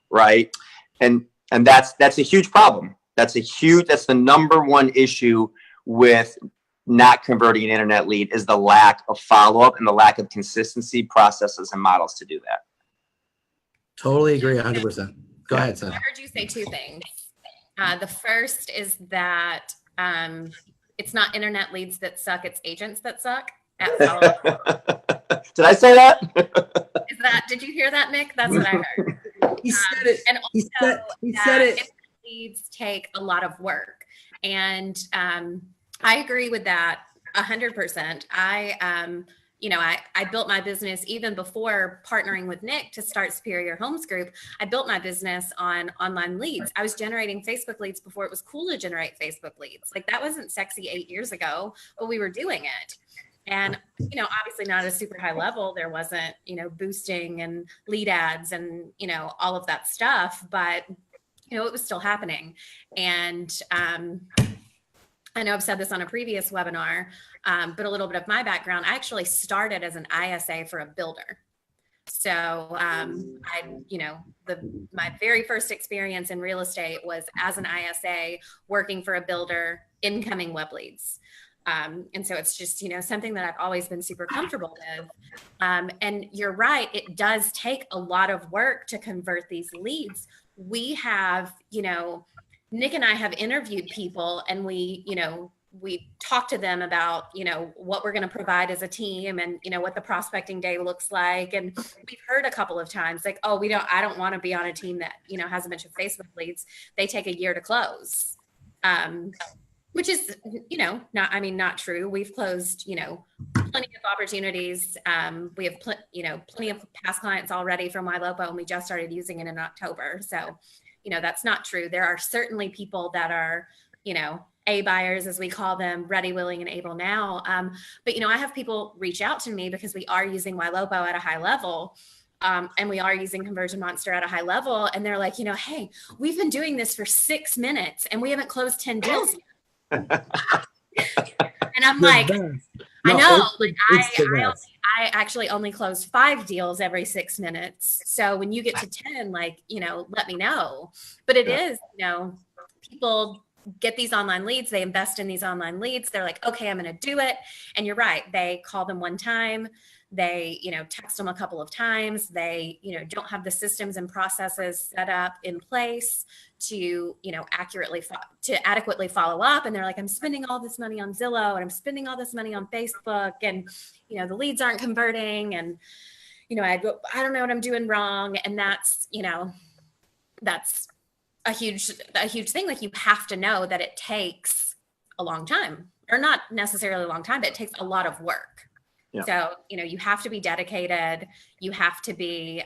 right? And that's a huge problem. That's the number one issue with not converting an internet lead is the lack of follow-up and the lack of consistency, processes, and models to do that. Totally agree 100%. Go ahead, Sam. I heard you say 2 things. The first is that it's not internet leads that suck, it's agents that suck at follow-up. Did I say that? Did you hear that, Nick? That's what I heard. He said it. And also he said it. Leads take a lot of work. And I agree with that 100%. I built my business even before partnering with Nick to start Superior Homes Group. I built my business on online leads. I was generating Facebook leads before it was cool to generate Facebook leads. Like that wasn't sexy 8 years ago, but we were doing it. And, obviously not at a super high level. There wasn't, boosting and lead ads and, all of that stuff, but, it was still happening. And, I know I've said this on a previous webinar, but a little bit of my background, I actually started as an ISA for a builder. So, my very first experience in real estate was as an ISA working for a builder, incoming web leads. And so it's just, something that I've always been super comfortable with. And you're right, it does take a lot of work to convert these leads. We have, Nick and I have interviewed people, and we talk to them about, what we're going to provide as a team, and, what the prospecting day looks like. And we've heard a couple of times like, oh, I don't want to be on a team that, has a bunch of Facebook leads. They take a year to close. Which is, not true. We've closed, plenty of opportunities. We have, plenty of past clients already from Wilhite, and we just started using it in October. So, that's not true. There are certainly people that are, A buyers, as we call them, ready, willing, and able now. But, I have people reach out to me because we are using Wilhite at a high level. And we are using Conversion Monster at a high level. And they're like, hey, we've been doing this for 6 minutes and we haven't closed 10 deals yet. And I'm like, I know, I actually only close 5 deals every 6 minutes. So when you get to 10, let me know. But it is, people get these online leads, they invest in these online leads. They're like, okay, I'm going to do it. And you're right. They call them one time. They, text them a couple of times. They, don't have the systems and processes set up in place to, adequately follow up. And they're like, I'm spending all this money on Zillow and I'm spending all this money on Facebook, and, the leads aren't converting, and, I don't know what I'm doing wrong. And that's, that's a huge thing. Like, you have to know that it takes a long time, or not necessarily a long time, but it takes a lot of work. Yeah. So, you have to be dedicated. You have to be,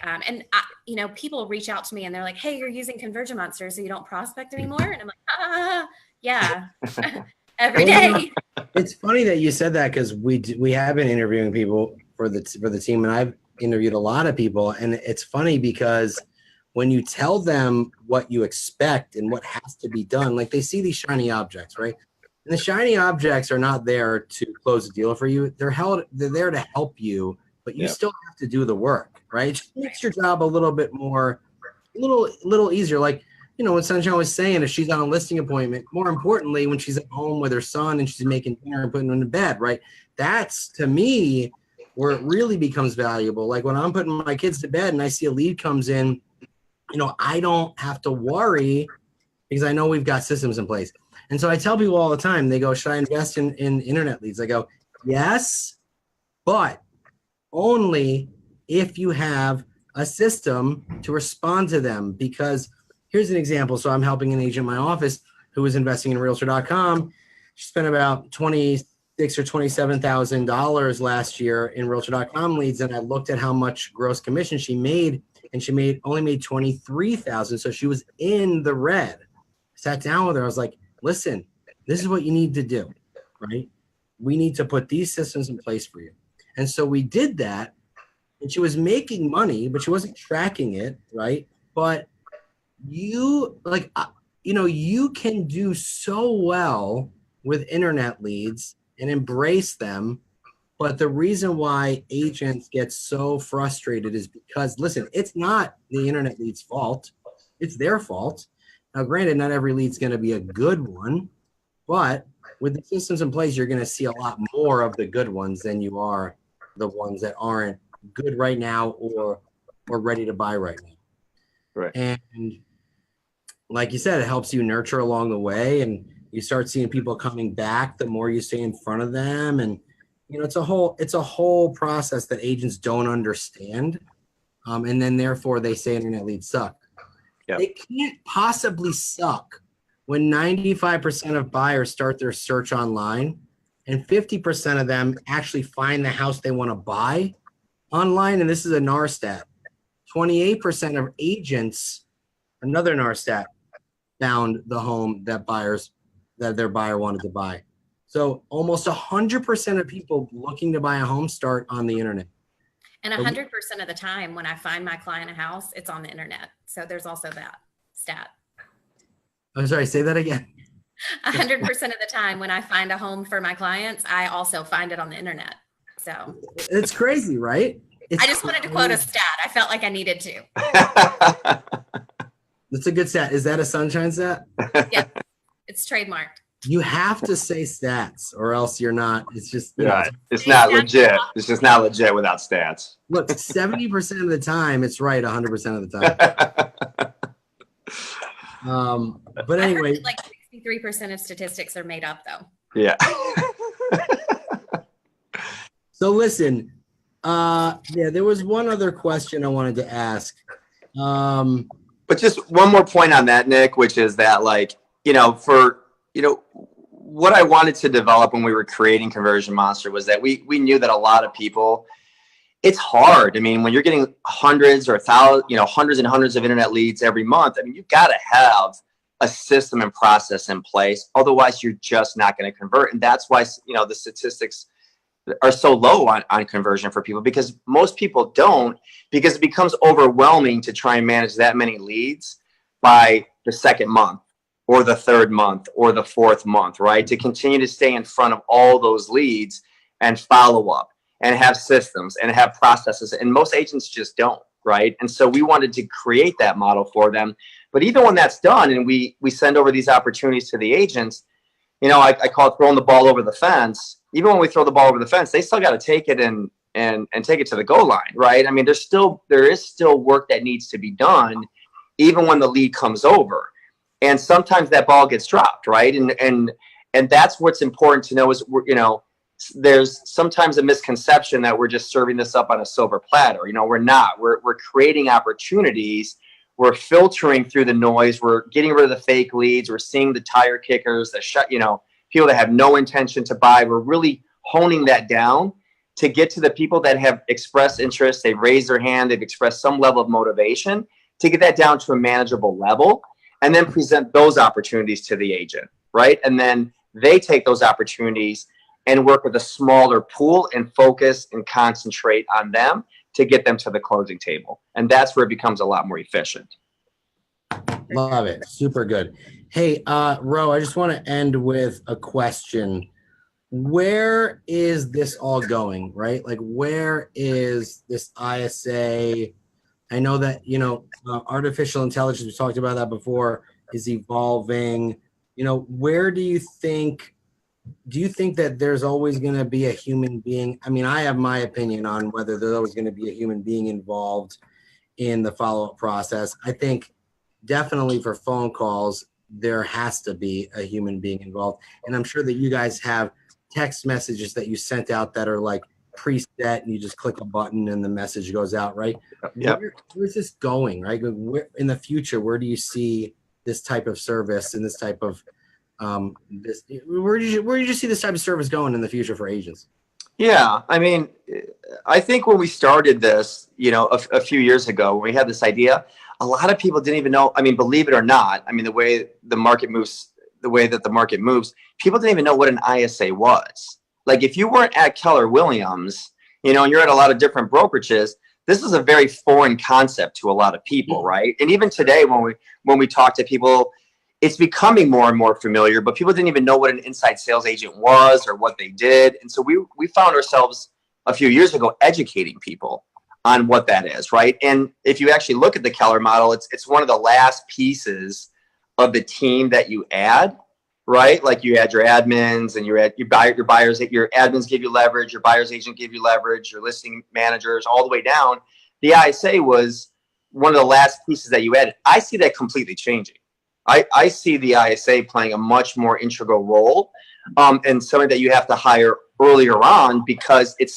people reach out to me and they're like, hey, you're using Conversion Monster, so you don't prospect anymore. And I'm like, yeah, every day. It's funny that you said that, because we have been interviewing people for the team, and I've interviewed a lot of people. And it's funny because when you tell them what you expect and what has to be done, like, they see these shiny objects, right? And the shiny objects are not there to close a deal for you. They're there to help you, but you still have to do the work, right? It just makes your job a little bit more, a little easier. Like, when Sunshine was saying, if she's on a listing appointment, more importantly, when she's at home with her son and she's making dinner and putting him to bed, right? That's, to me, where it really becomes valuable. Like, when I'm putting my kids to bed and I see a lead comes in, I don't have to worry, because I know we've got systems in place. And so I tell people all the time, they go, should I invest in internet leads? I go, yes, but only if you have a system to respond to them. Because here's an example. So I'm helping an agent in my office who was investing in Realtor.com. She spent about $26,000 or $27,000 last year in Realtor.com leads. And I looked at how much gross commission she made, and she only made $23,000. So she was in the red. Sat down with her. I was like, listen, this is what you need to do, right? We need to put these systems in place for you. And so we did that, and she was making money, but she wasn't tracking it, right? But you can do so well with internet leads and embrace them. But the reason why agents get so frustrated is because, listen, it's not the internet lead's fault. It's their fault. Now, granted, not every lead's going to be a good one, but with the systems in place, you're going to see a lot more of the good ones than you are the ones that aren't good right now or ready to buy right now. Right. And like you said, it helps you nurture along the way, and you start seeing people coming back the more you stay in front of them. And, it's a whole process that agents don't understand. And then therefore they say internet leads suck. Yep. They can't possibly suck when 95% of buyers start their search online and 50% of them actually find the house they want to buy online. And this is a NAR stat. 28% of agents, another NAR stat, found the home that their buyer wanted to buy. So almost 100% of people looking to buy a home start on the internet. And 100% of the time when I find my client a house, it's on the internet. So there's also that stat. I'm sorry, say that again. 100% of the time when I find a home for my clients, I also find it on the internet. So it's crazy, right? I just wanted to quote a stat. I felt like I needed to. That's a good stat. Is that a Sunshine stat? Yeah, it's trademarked. You have to say stats or else you're not. It's just, it's not legit. It's just not legit without stats. Look, 70% of the time, it's right 100% of the time. But anyway, like 63% of statistics are made up, though. Yeah. So listen, there was one other question I wanted to ask. But just one more point on that, Nick, which is that, like, what I wanted to develop when we were creating Conversion Monster was that we knew that a lot of people, it's hard. I mean, when you're getting hundreds or hundreds and hundreds of internet leads every month, I mean, you've got to have a system and process in place. Otherwise, you're just not going to convert. And that's why, the statistics are so low on conversion for people, because most people don't, because it becomes overwhelming to try and manage that many leads by the second month or the third month or the fourth month, right? To continue to stay in front of all those leads and follow up and have systems and have processes. And most agents just don't, right? And so we wanted to create that model for them. But even when that's done and we send over these opportunities to the agents, I call it throwing the ball over the fence. Even when we throw the ball over the fence, they still got to take it and take it to the goal line, right? I mean, there is still work that needs to be done, even when the lead comes over. And sometimes that ball gets dropped, right? And that's what's important to know is, there's sometimes a misconception that we're just serving this up on a silver platter. We're not. We're creating opportunities. We're filtering through the noise. We're getting rid of the fake leads. We're seeing the tire kickers, people that have no intention to buy. We're really honing that down to get to the people that have expressed interest. They've raised their hand. They've expressed some level of motivation, to get that down to a manageable level, and then present those opportunities to the agent, right? And then they take those opportunities and work with a smaller pool and focus and concentrate on them to get them to the closing table. And that's where it becomes a lot more efficient. Love it. Super good. Hey, Ro, I just want to end with a question. Where is this all going, right? Like, where is this ISA? I know that, artificial intelligence, we talked about that before, is evolving. Where do you think that there's always going to be a human being? I mean, I have my opinion on whether there's always going to be a human being involved in the follow-up process. I think definitely for phone calls, there has to be a human being involved. And I'm sure that you guys have text messages that you sent out that are like preset, and you just click a button and the message goes out, right? Yeah. Where's this going, right? In the future, where do you see this type of service and this type of where do you see this type of service going in the future for agents? Yeah, I mean, I think when we started this, a few years ago, when we had this idea, a lot of people didn't even know. I mean, believe it or not, I mean, the way the market moves, people didn't even know what an ISA was. Like, if you weren't at Keller Williams, and you're at a lot of different brokerages, this is a very foreign concept to a lot of people, right? And even today, when we talk to people, it's becoming more and more familiar, but people didn't even know what an inside sales agent was or what they did. And so we found ourselves a few years ago educating people on what that is, right? And if you actually look at the Keller model, it's one of the last pieces of the team that you add, right? Like, you add your admins and your buyers, your admins give you leverage, your buyer's agent give you leverage, your listing managers, all the way down. The ISA was one of the last pieces that you added. I see that completely changing. I see the ISA playing a much more integral role, and something that you have to hire earlier on, because it's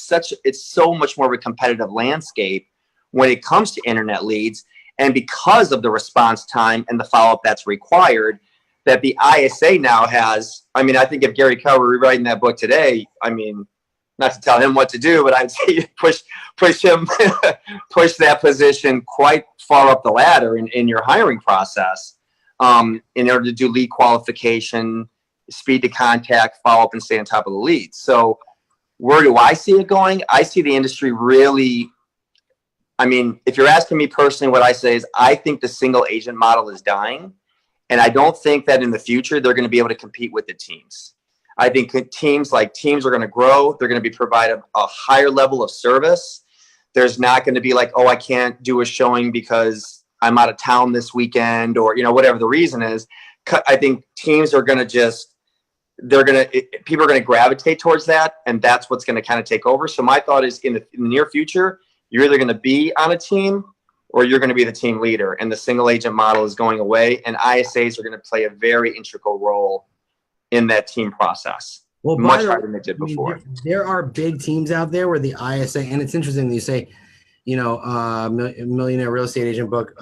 so much more of a competitive landscape when it comes to internet leads, and because of the response time and the follow-up that's required, that the ISA now has. I mean, I think if Gary Keller were rewriting that book today, I mean, not to tell him what to do, but I'd say push him, push that position quite far up the ladder in your hiring process. In order to do lead qualification, speed to contact, follow up, and stay on top of the leads. So where do I see it going? I see the industry really, I mean, if you're asking me personally, what I say is I think the single agent model is dying. And I don't think that in the future, they're going to be able to compete with the teams. I think teams are going to grow. They're going to be provided a higher level of service. There's not going to be like, oh, I can't do a showing because I'm out of town this weekend, or, whatever the reason is. I think teams are going to people are going to gravitate towards that. And that's what's going to kind of take over. So my thought is in the near future, you're either going to be on a team or you're going to be the team leader, and the single agent model is going away, and ISAs are going to play a very integral role in that team process. Well, Much harder than they did before. There are big teams out there where the ISA, and it's interesting that you say, Millionaire Real Estate Agent book,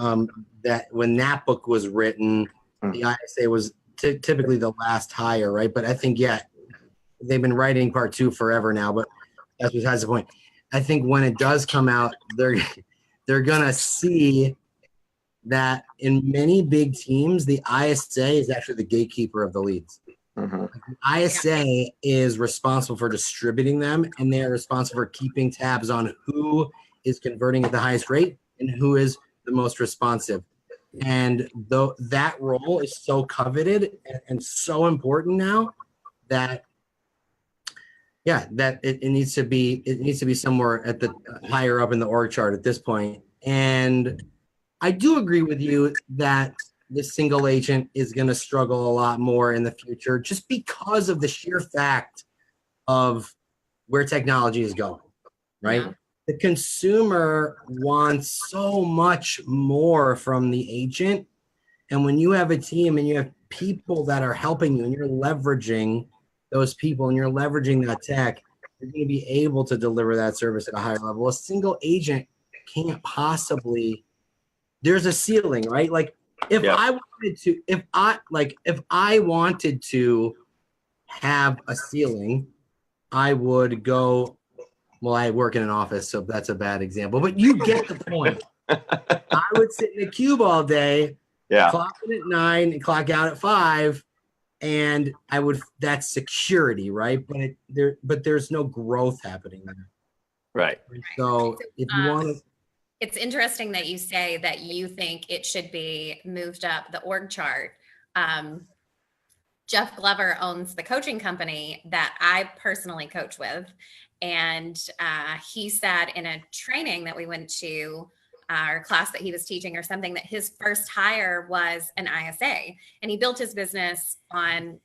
that when that book was written, the ISA was typically the last hire, right? But I think, they've been writing part 2 forever now, but that's besides the point. I think when it does come out, they're going to see that in many big teams, the ISA is actually the gatekeeper of the leads. The ISA is responsible for distributing them, and they're responsible for keeping tabs on who is converting at the highest rate and who is the most responsive. And though that role is so coveted and so important now that it needs to be somewhere at the higher up in the org chart at this point. And I do agree with you that the single agent is going to struggle a lot more in the future just because of the sheer fact of where technology is going, right? Yeah. The consumer wants so much more from the agent. And when you have a team and you have people that are helping you and you're leveraging those people and you're leveraging that tech, you're going to be able to deliver that service at a higher level. A single agent can't possibly, there's a ceiling, right? Like if I wanted to have a ceiling, I would go, well, I work in an office, so that's a bad example, but you get the point. I would sit in a cube all day, clock in at 9 and clock out at 5. And that's security, right? But there's no growth happening there. Right. So if you want to. It's interesting that you say that you think it should be moved up the org chart. Jeff Glover owns the coaching company that I personally coach with. And he said in a training that we went to, or class that he was teaching or something, that his first hire was an ISA, and he built his business on,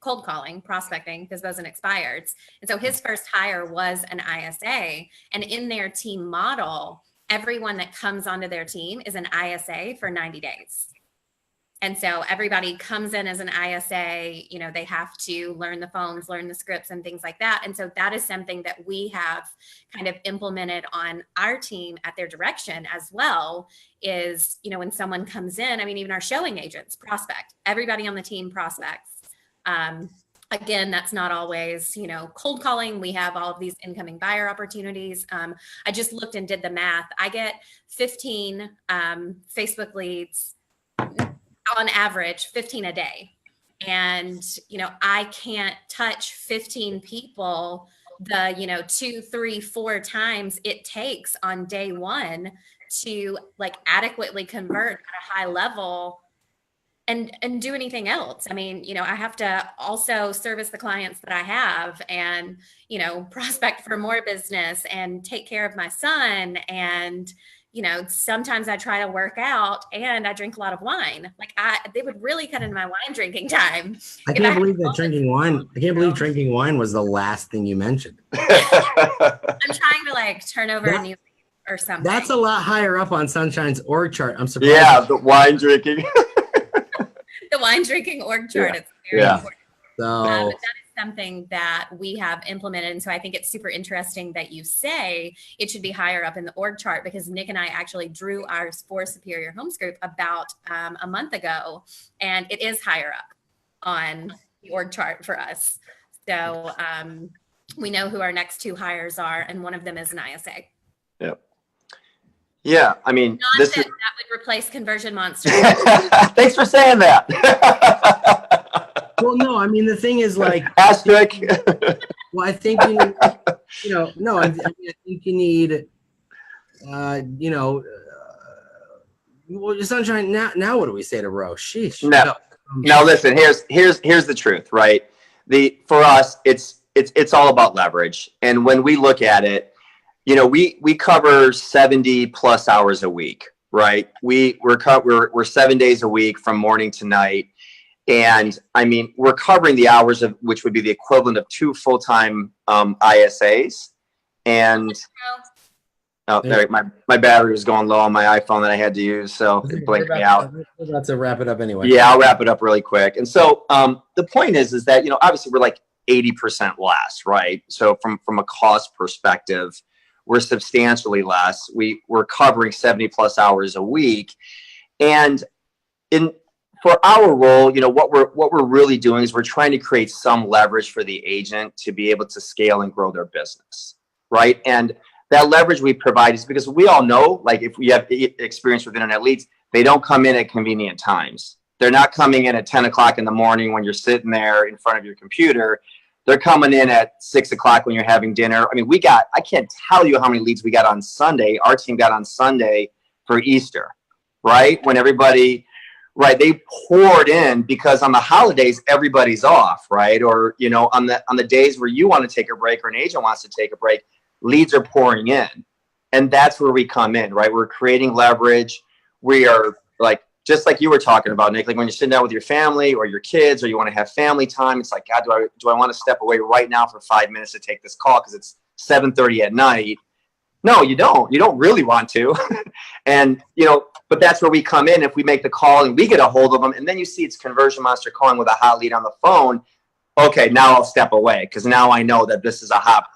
cold calling, prospecting, because those are expireds. And so his first hire was an ISA, and in their team model, everyone that comes onto their team is an ISA for 90 days. And so everybody comes in as an ISA, they have to learn the phones, learn the scripts and things like that. And so that is something that we have kind of implemented on our team at their direction as well is, when someone comes in, even our showing agents prospect, everybody on the team prospects. Again, that's not always, cold calling. We have all of these incoming buyer opportunities. I just looked and did the math. I get 15 Facebook leads on average, 15 a day. And, I can't touch 15 people the, 2, 3, 4 times it takes on day one to adequately convert at a high level and do anything else. I have to also service the clients that I have and, prospect for more business and take care of my son. And, sometimes I try to work out and I drink a lot of wine. They would really cut into my wine drinking time. I can't believe drinking wine was the last thing you mentioned. I'm trying to turn over a new leaf or something. That's a lot higher up on Sunshine's org chart. I'm surprised. Yeah, the wine drinking. The wine drinking org chart. Yeah. It's very important. So but that is something that we have implemented. And so I think it's super interesting that you say it should be higher up in the org chart, because Nick and I actually drew ours for Superior Homes Group about a month ago, and it is higher up on the org chart for us. So we know who our next 2 hires are, and one of them is an ISA. Yep. Yeah, Not that would replace Conversion Monster. Thanks for saying that. Well, no, the thing is asterisk. Well, I think you need, I think you need, well, Sunshine. Now, what do we say to Rose? Sheesh. No. Listen. Here's the truth, right? For us, it's all about leverage, and when we look at it, we cover 70 plus hours a week, right? We're 7 days a week from morning to night. And we're covering the hours of which would be the equivalent of 2 full-time ISAs. And Oh, there, my battery was going low on my iPhone that I had to use, so it blinked me out. We're about to wrap it up anyway. Yeah, I'll wrap it up really quick. And so the point is that, you know, obviously we're like 80% less, right? So from a cost perspective, we're substantially less. We're covering 70 plus hours a week. And for our role, you know, what we're really doing is we're trying to create some leverage for the agent to be able to scale and grow their business, right? And that leverage we provide is because we all know, like, if we have experience with internet leads, they don't come in at convenient times. They're not coming in at 10 o'clock in the morning when you're sitting there in front of your computer. They're coming in at 6 o'clock when you're having dinner. I mean, I can't tell you how many leads we got on Sunday. Our team got on Sunday for Easter, right? When everybody, right, they poured in because on the holidays, everybody's off, right? Or, you know, on the days where you want to take a break or an agent wants to take a break, leads are pouring in. And that's where we come in, right? We're creating leverage. We are, like, just like you were talking about, Nick, like when you're sitting down with your family or your kids, or you want to have family time, it's like, God, do I want to step away right now for 5 minutes to take this call because it's 7:30 at night? No, you don't. You don't really want to. And, you know, but that's where we come in. If we make the call and we get a hold of them, and then you see it's Conversion Monster calling with a hot lead on the phone, okay, now I'll step away because now I know that this is a hot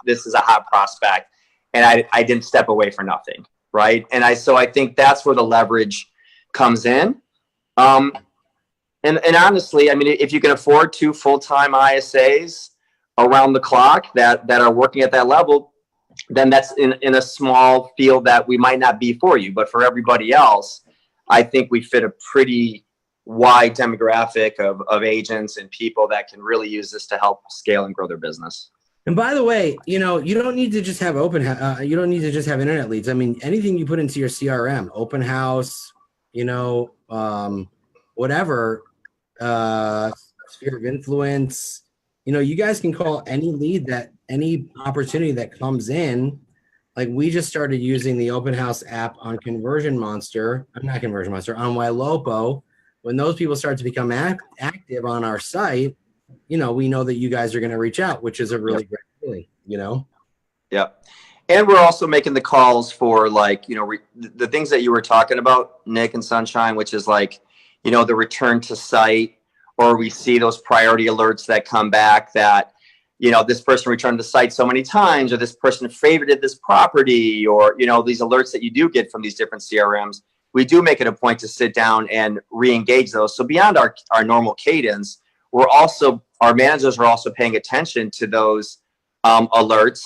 prospect, and I didn't step away for nothing, right? And so I think that's where the leverage comes in. And honestly, I mean, if you can afford 2 full-time ISAs around the clock that are working at that level, then that's in a small field that we might not be for you. But for everybody else, I think we fit a pretty wide demographic of agents and people that can really use this to help scale and grow their business. And by the way, you know, you don't need to just have you don't need to just have internet leads. I mean, anything you put into your CRM, open house, you know, whatever, sphere of influence, you know, you guys can call any lead any opportunity that comes in. Like, we just started using the open house app on Conversion Monster. I'm not Conversion Monster, on Ylopo. When those people start to become active on our site, you know, we know that you guys are going to reach out, which is a really great feeling, you know? Yeah. And we're also making the calls for, like, you know, the things that you were talking about, Nick and Sunshine, which is like, you know, the return to site, or we see those priority alerts that come back that, you know, this person returned to site so many times, or this person favorited this property, or, you know, these alerts that you do get from these different CRMs. We do make it a point to sit down and re-engage those. So beyond our normal cadence, our managers are also paying attention to those alerts,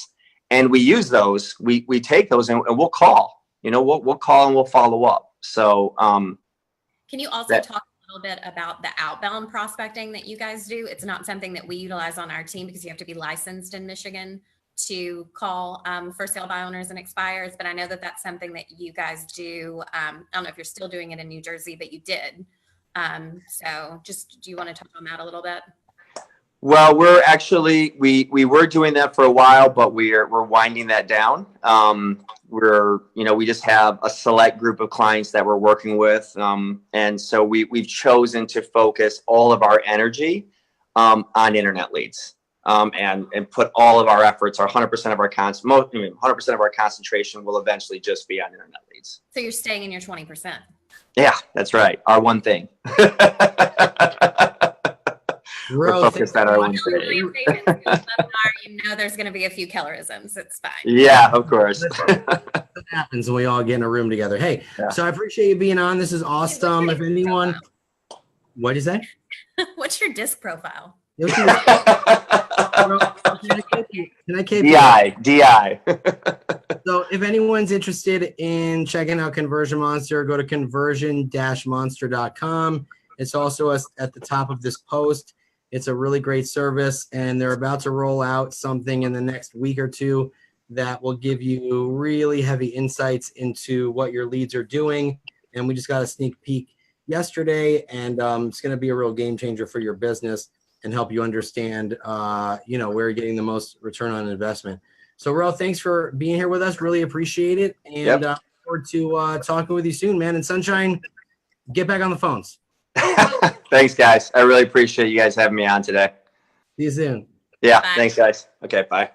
and we use those. We take those and we'll call. You know, we'll call and we'll follow up. So can you also talk a little bit about the outbound prospecting that you guys do? It's not something that we utilize on our team because you have to be licensed in Michigan to call for sale by owners and expires, but I know that that's something that you guys do. I don't know if you're still doing it in New Jersey, but you did. So just, do you want to talk on that a little bit? Well, we're actually, we were doing that for a while, but we're winding that down. We just have a select group of clients that we're working with. And so we've chosen to focus all of our energy on internet leads. And put all of our efforts, 100% of our 100% of our concentration will eventually just be on internet leads. So you're staying in your 20%. Yeah, that's right. Our one thing. We're focused on our one thing. You know there's going to be a few Kellerisms. It's fine. Yeah, of course. That happens when we all get in a room together. Hey, yeah. So I appreciate you being on. This is awesome. If anyone, what'd you say? What's your disc profile? Can I keep DI. So if anyone's interested in checking out Conversion Monster, go to conversion-monster.com. It's also at the top of this post. It's a really great service, and they're about to roll out something in the next week or two that will give you really heavy insights into what your leads are doing. And we just got a sneak peek yesterday, and it's going to be a real game changer for your business and help you understand, where you're getting the most return on investment. So, Ro, thanks for being here with us. Really appreciate it. And look forward to talking with you soon, man. And Sunshine, get back on the phones. Thanks, guys. I really appreciate you guys having me on today. See you soon. Yeah, Bye. Thanks, guys. Okay, bye.